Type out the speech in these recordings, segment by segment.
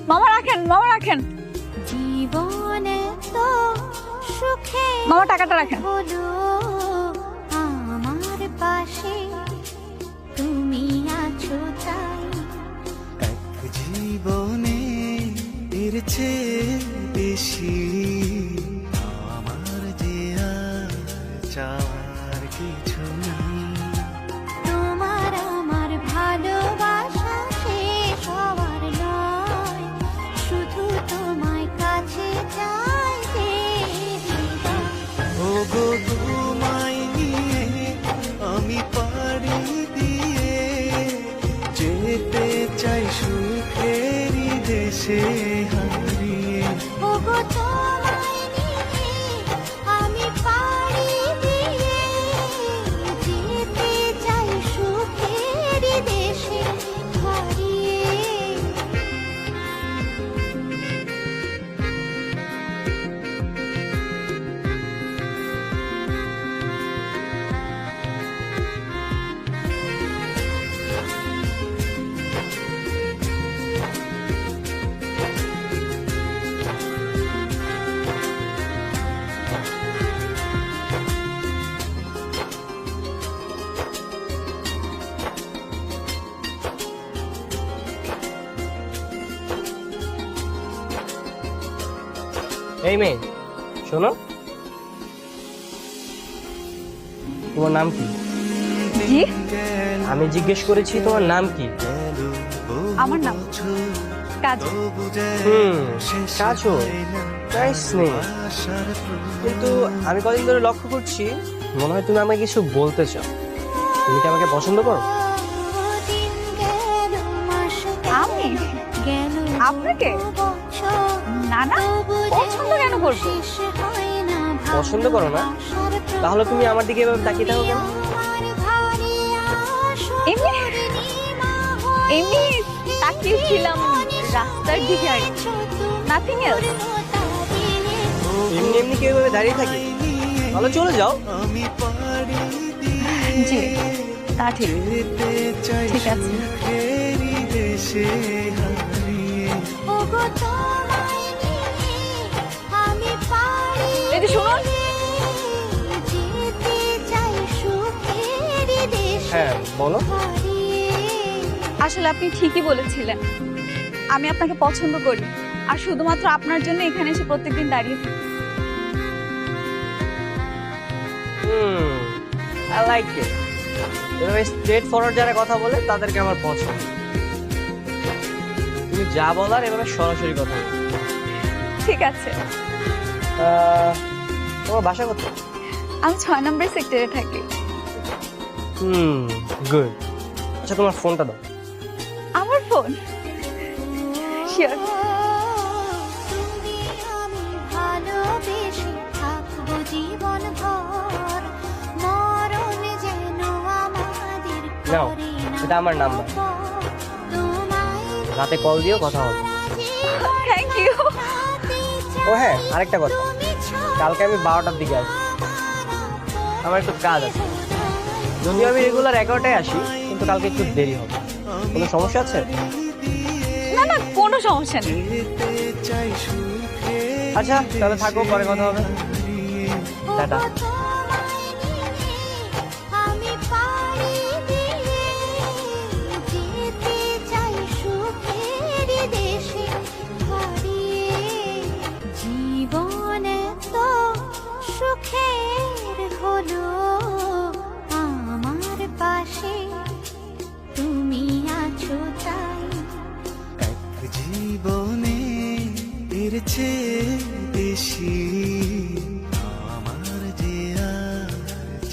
মামা রাখেন, মামা রাখেন। জীবনে তো সুখে মামা টাকাটা রাখেন। হলো আমার পাশে তুমি আছো তাই। এক জীবনে এর চেয়ে বেশি আমার যে আর চাওয়ার কিছু নেই। তোমার আমার ভালোবাসা শেষ হওয়ার নয়, শুধু তোমায় কাছে চাই যে হৃদয়। ও গো তোমায় নিয়ে আমি পাড়ি দিয়ে যেতে চাই সুখেরই দেশে হারিয়ে। ওগো তোমায় নিয়ে আমি পাড়ি দিয়ে যেতে চাই সুখের দেশে হারিয়ে। এই মেয়ে শোনো, তোমার নাম কি? জি, আমি জিজ্ঞেস করেছি তোমার নাম কি? আমার নাম কাজল। কাজল, নাইস নেম। কিন্তু আমি কদিন ধরে লক্ষ্য করছি, মনে হয় তুমি আমাকে কিছু বলতে চাও। তুমি কি আমাকে পছন্দ করো? দিন গেল, মাস আমি? গেল, আপনাকে? বছর, না না, তবু পছন্দ কেন করবো? শেষ হয় না পছন্দ করো না? ভালোবাসার তাহলে তুমি আমার দিকে এভাবে তাকিয়ে থাকো কেন? আমার ঘরে আসো এমনি পূর্ণিমা হয়ে। এমনি তাকিয়েছিলাম রাস্তার দিকে, আর নাথিং এলস। এমনি এমনি কেউ এভাবে দাঁড়িয়ে থাকি? তাহলে চলে যাও। আমি পাড়ি জি, তা ঠিক। যেতে চাই ঠিক আছে। সুখেরই দেশে হারিয়ে। ওগো তোমায় নিয়ে আমি পাড়ি এই যে শুনুন। যেতে চাই সুখের দেশে হ্যাঁ বলো। হারিয়ে। আসলে আপনি ঠিকই বলেছিলেন, আমি আপনাকে পছন্দ করি, আর শুধুমাত্র আপনার জন্য এখানে এসে প্রত্যেকদিন দাঁড়িয়ে থাকি। I like it. এভাবে স্ট্রেট ফরওয়ার্ড যারা কথা বলে তাদেরকে আমার পছন্দ। তুমি যা বলার এভাবে সরাসরি কথা বলো। ঠিক আছে। তোমার বাসা কোথায়? আমি 6 নম্বর সেক্টরে থাকি। গুড। আচ্ছা তোমার ফোনটা দাও। আমার ফোন? শিওর। তুমি আমি ভালোবেসে থাকবো জীবন ভর, মরণ যেন আমাদের নাও, করে না এটা আমার নাম্বার। তোমায় রাতে কল দিও, কথা হবে। Thank you. ও হ্যাঁ, আরেকটা কথা, কালকে আমি 12টার দিকে আসবো, আমার একটু কাজ আছে। যদিও আমি রেগুলার 11টায় আসি, কিন্তু কালকে একটু দেরি হবে। কোনো সমস্যা আছে? না না, কোনো সমস্যা নেই। যেতে চাই সুখেরই আচ্ছা তাহলে থাকো, পরে কথা হবে। টাটা। আমি পাড়ি দিয়ে যেতে চাই সুখের দেশে হারিয়ে। জীবনে তো সুখের হলো আমার পাশে তুমি আছো তাই। এক জীবনে এর চেয়ে বেশি আমার যে আর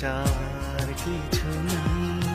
চাওয়ার কিছু নেই।